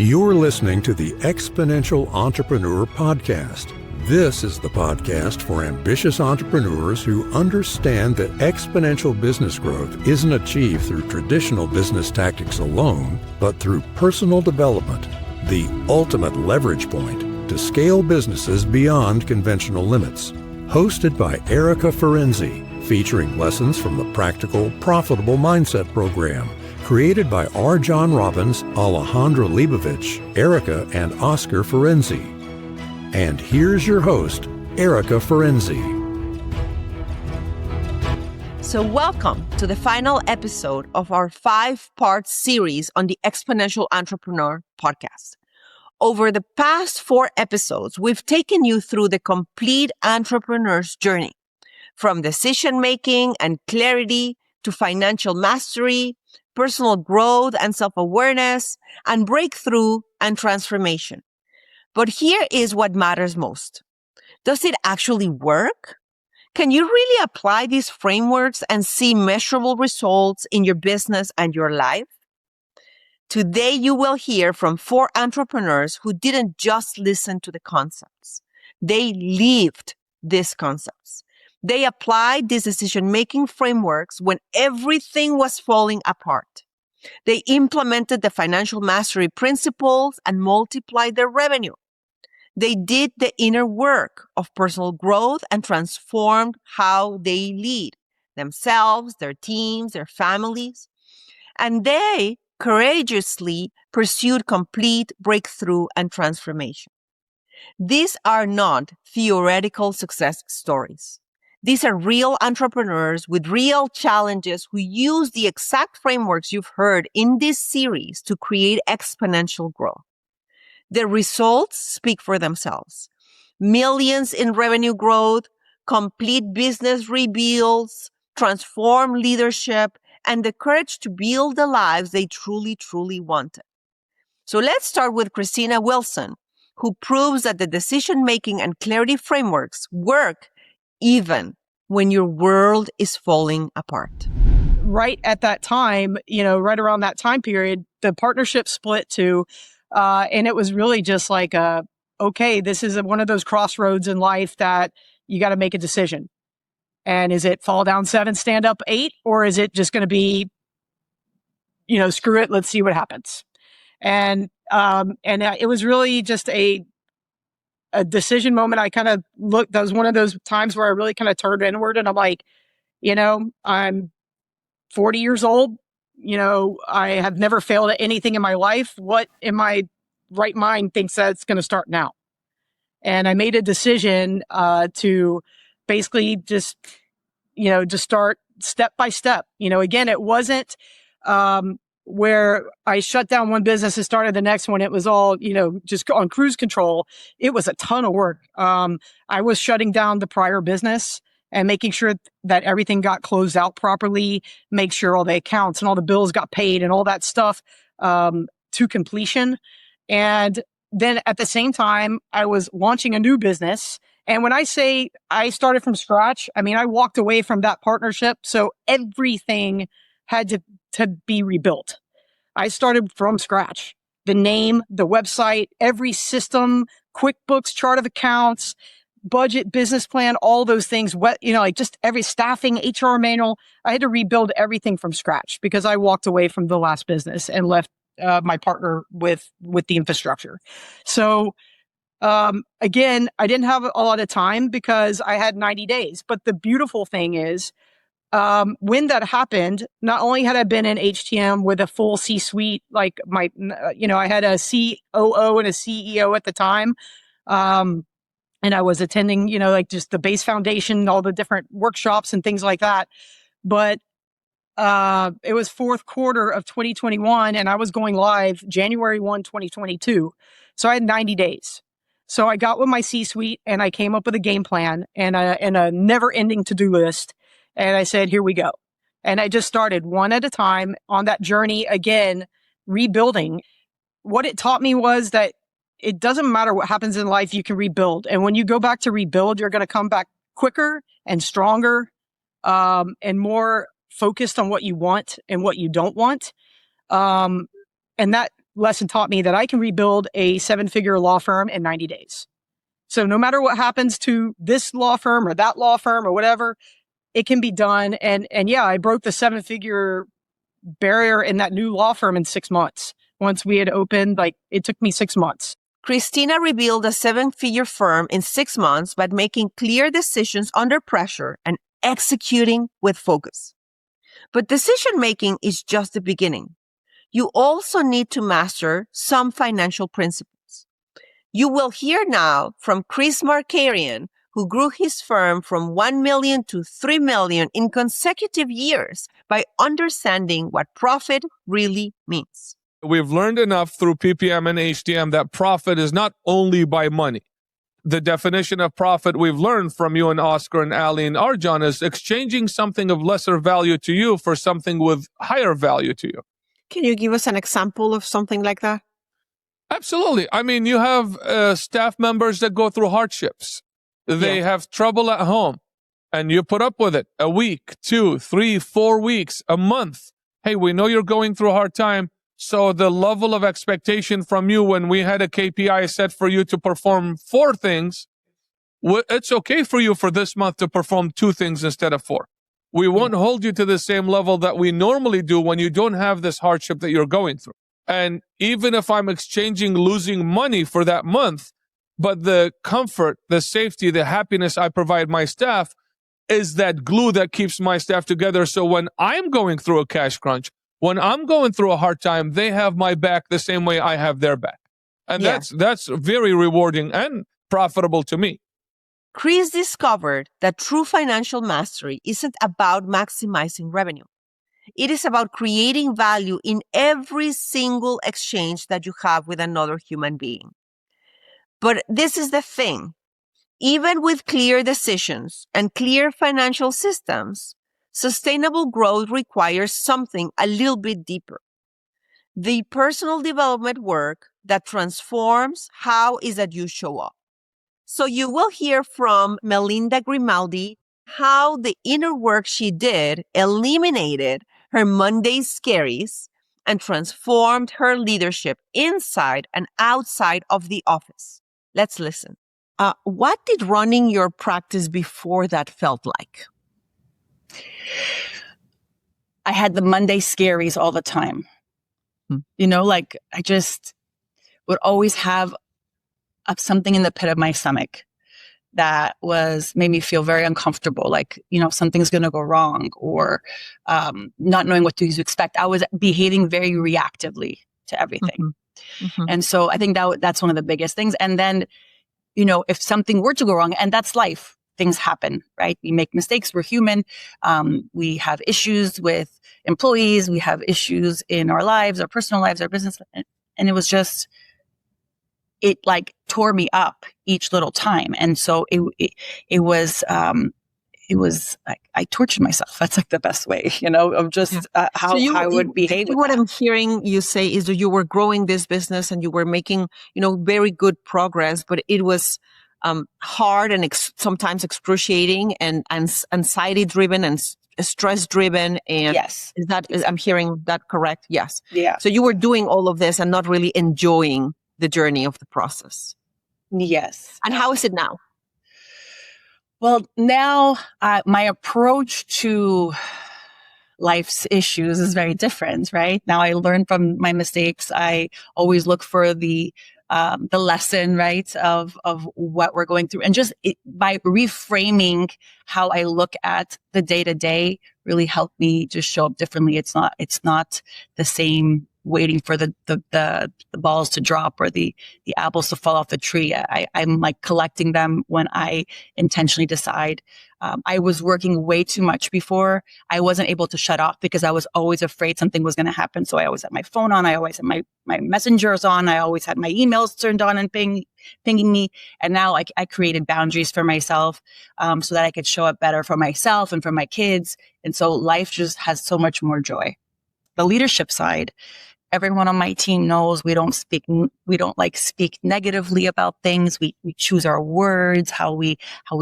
You're listening to the Exponential Entrepreneur Podcast. This is the podcast for ambitious entrepreneurs who understand that exponential business growth isn't achieved through traditional business tactics alone, but through personal development, the ultimate leverage point to scale businesses beyond conventional limits. Hosted by Erika Ferenczi, featuring lessons from the Practical, Profitable Mindset program, created by R. John Robbins, Alejandra Leibovich, Erika, and Oscar Ferenczi. And here's your host, Erika Ferenczi. So welcome to the final episode of our 5-part series on the Exponential Entrepreneur podcast. Over the past 4 episodes, we've taken you through the complete entrepreneur's journey, from decision-making and clarity to financial mastery, personal growth and self-awareness, and breakthrough and transformation. But here is what matters most. Does it actually work? Can you really apply these frameworks and see measurable results in your business and your life? Today, you will hear from 4 entrepreneurs who didn't just listen to the concepts. They lived these concepts. They applied these decision-making frameworks when everything was falling apart. They implemented the financial mastery principles and multiplied their revenue. They did the inner work of personal growth and transformed how they lead themselves, their teams, their families. And they courageously pursued complete breakthrough and transformation. These are not theoretical success stories. These are real entrepreneurs with real challenges who use the exact frameworks you've heard in this series to create exponential growth. The results speak for themselves. Millions in revenue growth, complete business rebuilds, transform leadership, and the courage to build the lives they truly, truly wanted. So let's start with Kristina Wilson, who proves that the decision-making and clarity frameworks work even when your world is falling apart. Right at that time, right around that time period, the partnership split too. And it was really just like, okay, this is one of those crossroads in life that you got to make a decision. And is it fall down 7, stand up 8? Or is it just going to be, screw it, let's see what happens. And it was really just a decision moment. I kind of looked, that was one of those times where I really kind of turned inward and I'm like, I'm 40 years old. I have never failed at anything in my life. What in my right mind thinks that it's going to start now? And I made a decision to basically just start step by step. Again, it wasn't where I shut down one business and started the next one. It was all, just on cruise control. It was a ton of work. I was shutting down the prior business and making sure that everything got closed out properly, make sure all the accounts and all the bills got paid and all that stuff to completion. And then at the same time, I was launching a new business. And when I say I started from scratch, I mean, I walked away from that partnership. So everything had to be rebuilt. I started from scratch. The name, the website, every system, QuickBooks, chart of accounts, budget, business plan, all those things, just every staffing, HR manual. I had to rebuild everything from scratch because I walked away from the last business and left my partner with the infrastructure. So again, I didn't have a lot of time because I had 90 days. But the beautiful thing is, when that happened, not only had I been in HTM with a full C-suite, like I had a COO and a CEO at the time. And I was attending, just the base foundation, all the different workshops and things like that. But it was 4th quarter of 2021 and I was going live January 1, 2022. So I had 90 days. So I got with my C-suite and I came up with a game plan and a never-ending to-do list. And I said, here we go. And I just started one at a time on that journey, again, rebuilding. What it taught me was that it doesn't matter what happens in life, you can rebuild. And when you go back to rebuild, you're going to come back quicker and stronger and more focused on what you want and what you don't want. And that lesson taught me that I can rebuild a 7-figure law firm in 90 days. So no matter what happens to this law firm or that law firm or whatever, it can be done. And yeah, I broke the 7-figure barrier in that new law firm in 6 months. Once we had opened, it took me 6 months. Kristina rebuilt a 7-figure firm in 6 months by making clear decisions under pressure and executing with focus. But decision-making is just the beginning. You also need to master some financial principles. You will hear now from Chris Markarian, who grew his firm from 1 million to 3 million in consecutive years by understanding what profit really means. We've learned enough through PPM and HDM that profit is not only by money. The definition of profit we've learned from you and Oscar and Ali and Arjan is exchanging something of lesser value to you for something with higher value to you. Can you give us an example of something like that? Absolutely. I mean, you have staff members that go through hardships. They have trouble at home, and you put up with it a week, 2, 3, 4 weeks, a month. Hey, we know you're going through a hard time. So the level of expectation from you when we had a KPI set for you to perform 4 things, it's okay for you for this month to perform 2 things instead of 4. We won't hold you to the same level that we normally do when you don't have this hardship that you're going through. And even if I'm exchanging losing money for that month, but the comfort, the safety, the happiness I provide my staff is that glue that keeps my staff together. So when I'm going through a cash crunch, when I'm going through a hard time, they have my back the same way I have their back. And that's very rewarding and profitable to me. Chris discovered that true financial mastery isn't about maximizing revenue. It is about creating value in every single exchange that you have with another human being. But this is the thing. Even with clear decisions and clear financial systems, sustainable growth requires something a little bit deeper. The personal development work that transforms how is that you show up. So you will hear from Melinda Grimaldi how the inner work she did eliminated her Monday scaries and transformed her leadership inside and outside of the office. Let's listen. What did running your practice before that felt like? I had the Monday scaries all the time. I just would always have something in the pit of my stomach that made me feel very uncomfortable. Something's going to go wrong, or not knowing what to expect. I was behaving very reactively to everything. Mm-hmm. And so I think that's one of the biggest things. And then, if something were to go wrong, and that's life, things happen, right? We make mistakes. We're human. We have issues with employees. We have issues in our lives, our personal lives, our business. And it was just, it tore me up each little time. And so it was I tortured myself. That's the best way, of just how I would behave. What I'm hearing you say is that you were growing this business and you were making, very good progress, but it was hard and sometimes excruciating and anxiety driven and stress driven. And yes, I'm hearing that correct? Yes. Yeah. So you were doing all of this and not really enjoying the journey of the process. Yes. And how is it now? Well, now my approach to life's issues is very different, right? Now I learn from my mistakes. I always look for the lesson, right, of what we're going through. And just by reframing how I look at the day to day really helped me just show up differently. It's not the same waiting for the balls to drop or the apples to fall off the tree. I'm collecting them when I intentionally decide. I was working way too much before. I wasn't able to shut off because I was always afraid something was going to happen. So I always had my phone on. I always had my messengers on. I always had my emails turned on and pinging me. And now I created boundaries for myself so that I could show up better for myself and for my kids. And so life just has so much more joy. The leadership side, everyone on my team knows we don't speak negatively about things. We choose our words, how we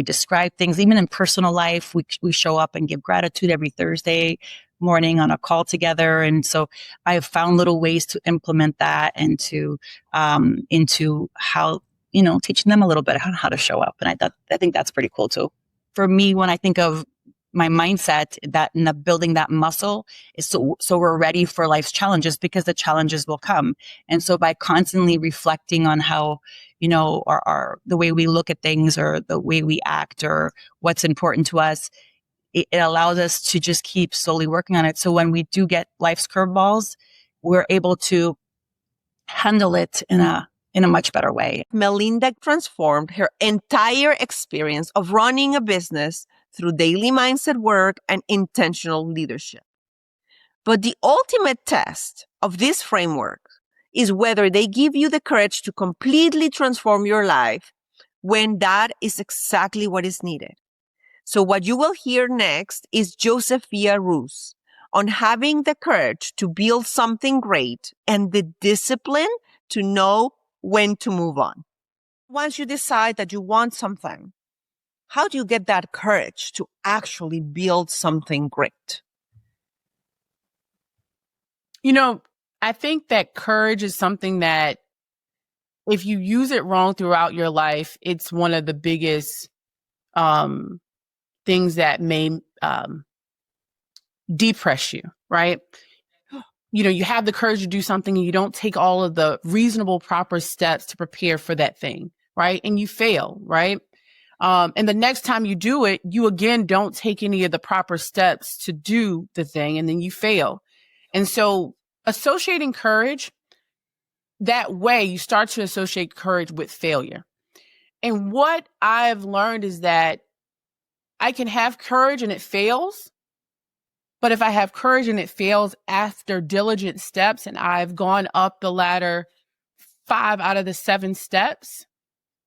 describe things. Even in personal life, we show up and give gratitude every Thursday morning on a call together. And so I have found little ways to implement that and to, into how, teaching them a little bit on how to show up. And I think that's pretty cool too. For me, when I think of my mindset, that in the building that muscle is so we're ready for life's challenges, because the challenges will come. And so by constantly reflecting on how, our the way we look at things or the way we act or what's important to us, it allows us to just keep slowly working on it. So when we do get life's curveballs, we're able to handle it in a much better way. Melinda transformed her entire experience of running a business through daily mindset work and intentional leadership. But the ultimate test of this framework is whether they give you the courage to completely transform your life when that is exactly what is needed. So what you will hear next is Josephia Rouse on having the courage to build something great and the discipline to know when to move on. Once you decide that you want something, how do you get that courage to actually build something great? I think that courage is something that if you use it wrong throughout your life, it's one of the biggest things that may depress you, right? You have the courage to do something and you don't take all of the reasonable, proper steps to prepare for that thing, right? And you fail, right? And the next time you do it, you again don't take any of the proper steps to do the thing, and then you fail. And so associating courage, that way you start to associate courage with failure. And what I've learned is that I can have courage and it fails. But if I have courage and it fails after diligent steps and I've gone up the ladder 5 out of the 7 steps,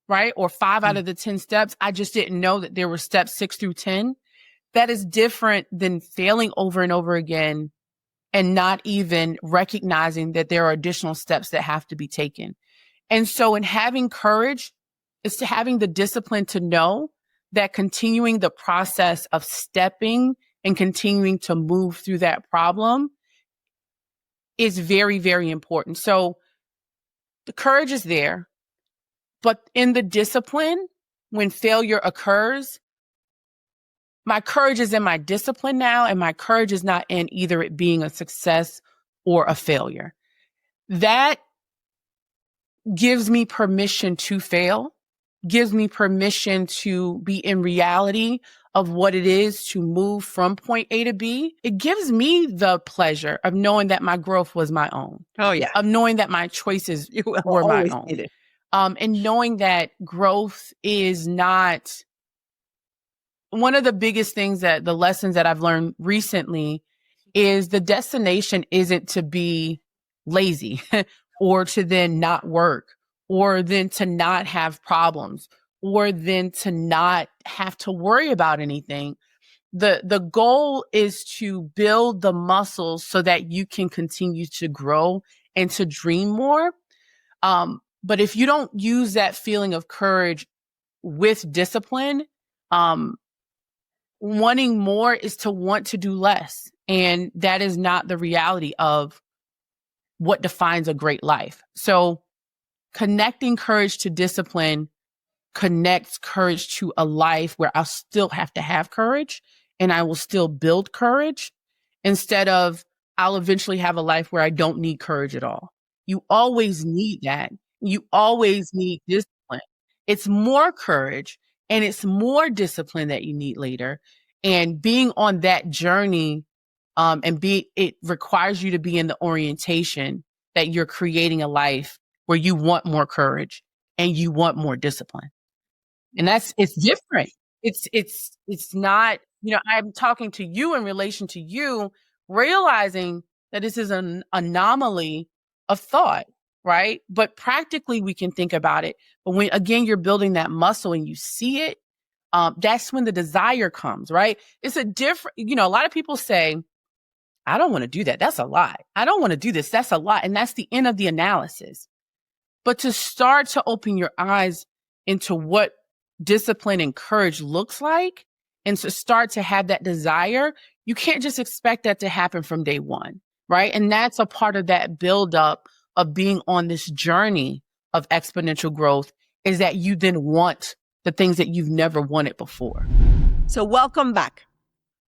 right? Or 5 out of the 10 steps, I just didn't know that there were steps 6 through 10. That is different than failing over and over again and not even recognizing that there are additional steps that have to be taken. And so in having courage is to having the discipline to know that continuing the process of stepping and continuing to move through that problem is very, very important. So the courage is there, but in the discipline, when failure occurs, my courage is in my discipline now, and my courage is not in either it being a success or a failure. That gives me permission to fail, gives me permission to be in reality of what it is to move from point A to B. It gives me the pleasure of knowing that my growth was my own. Oh, yeah. Of knowing that my choices were my own. And knowing that growth is not one of the biggest things, that the lessons that I've learned recently is the destination isn't to be lazy or to then not work or then to not have problems or then to not have to worry about anything. The goal is to build the muscles so that you can continue to grow and to dream more. But if you don't use that feeling of courage with discipline, wanting more is to want to do less. And that is not the reality of what defines a great life. So connecting courage to discipline connects courage to a life where I'll still have to have courage and I will still build courage, instead of I'll eventually have a life where I don't need courage at all. You always need that. You always need discipline. It's more courage and it's more discipline that you need later. And being on that journey, it requires you to be in the orientation that you're creating a life where you want more courage and you want more discipline. And it's different. It's not, I'm talking to you in relation to you, realizing that this is an anomaly of thought, right? But practically we can think about it. But when, again, you're building that muscle and you see it, that's when the desire comes, right? It's a different, a lot of people say, I don't want to do that. That's a lot. I don't want to do this. That's a lot. And that's the end of the analysis. But to start to open your eyes into what discipline and courage looks like and to start to have that desire, you can't just expect that to happen from day one, right? And that's a part of that buildup of being on this journey of exponential growth, is that you then want the things that you've never wanted before. So welcome back.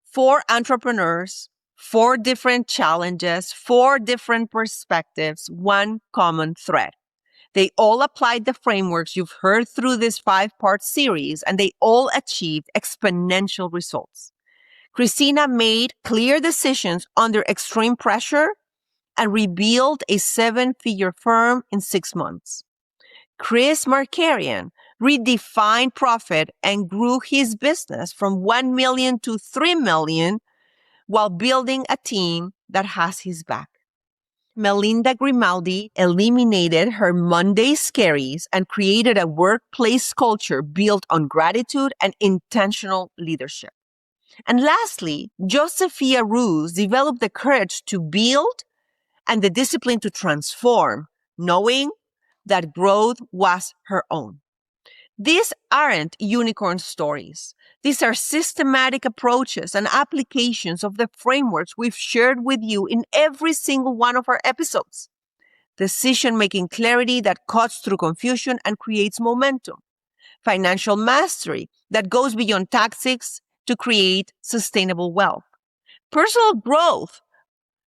4 entrepreneurs, 4 different challenges, 4 different perspectives, one common thread. They all applied the frameworks you've heard through this 5-part series, and they all achieved exponential results. Kristina made clear decisions under extreme pressure and rebuilt a 7-figure firm in 6 months. Markarian redefined profit and grew his business from 1 million to 3 million while building a team that has his back. Melinda Grimaldi eliminated her Monday scaries and created a workplace culture built on gratitude and intentional leadership. And lastly, Josephia Rouse developed the courage to build and the discipline to transform, knowing that growth was her own. These aren't unicorn stories. These are systematic approaches and applications of the frameworks we've shared with you in every single one of our episodes. Decision-making clarity that cuts through confusion and creates momentum. Financial mastery that goes beyond tactics to create sustainable wealth. Personal growth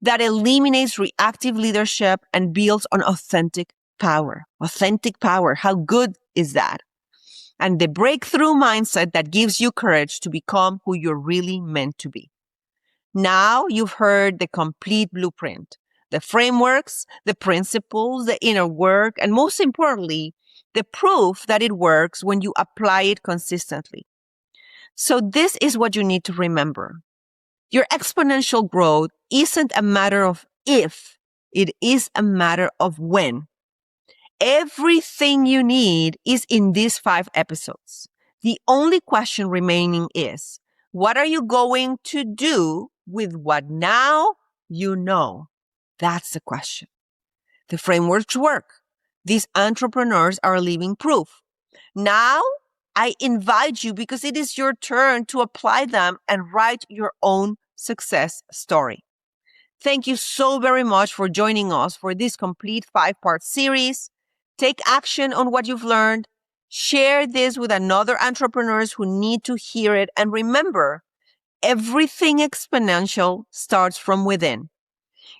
that eliminates reactive leadership and builds on authentic power. Authentic power. How good is that? And the breakthrough mindset that gives you courage to become who you're really meant to be. Now you've heard the complete blueprint, the frameworks, the principles, the inner work, and most importantly, the proof that it works when you apply it consistently. So this is what you need to remember. Your exponential growth isn't a matter of if, it is a matter of when. Everything you need is in these 5 episodes. The only question remaining is, what are you going to do with what now you know? That's the question. The frameworks work. These entrepreneurs are living proof. Now, I invite you, because it is your turn to apply them and write your own success story. Thank you so very much for joining us for this complete 5-part series. Take action on what you've learned. Share this with other entrepreneurs who need to hear it. And remember, everything exponential starts from within.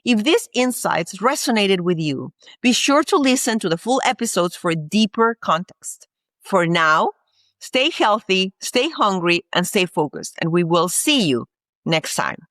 If these insights resonated with you, be sure to listen to the full episodes for deeper context. For now, stay healthy, stay hungry, and stay focused. And we will see you next time.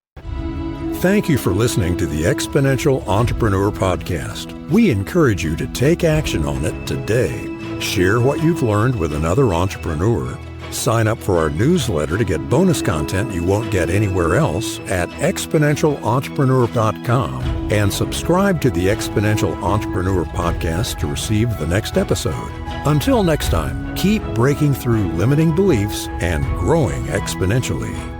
Thank you for listening to the Exponential Entrepreneur Podcast. We encourage you to take action on it today. Share what you've learned with another entrepreneur. Sign up for our newsletter to get bonus content you won't get anywhere else at exponentialentrepreneur.com, and subscribe to the Exponential Entrepreneur Podcast to receive the next episode. Until next time, keep breaking through limiting beliefs and growing exponentially.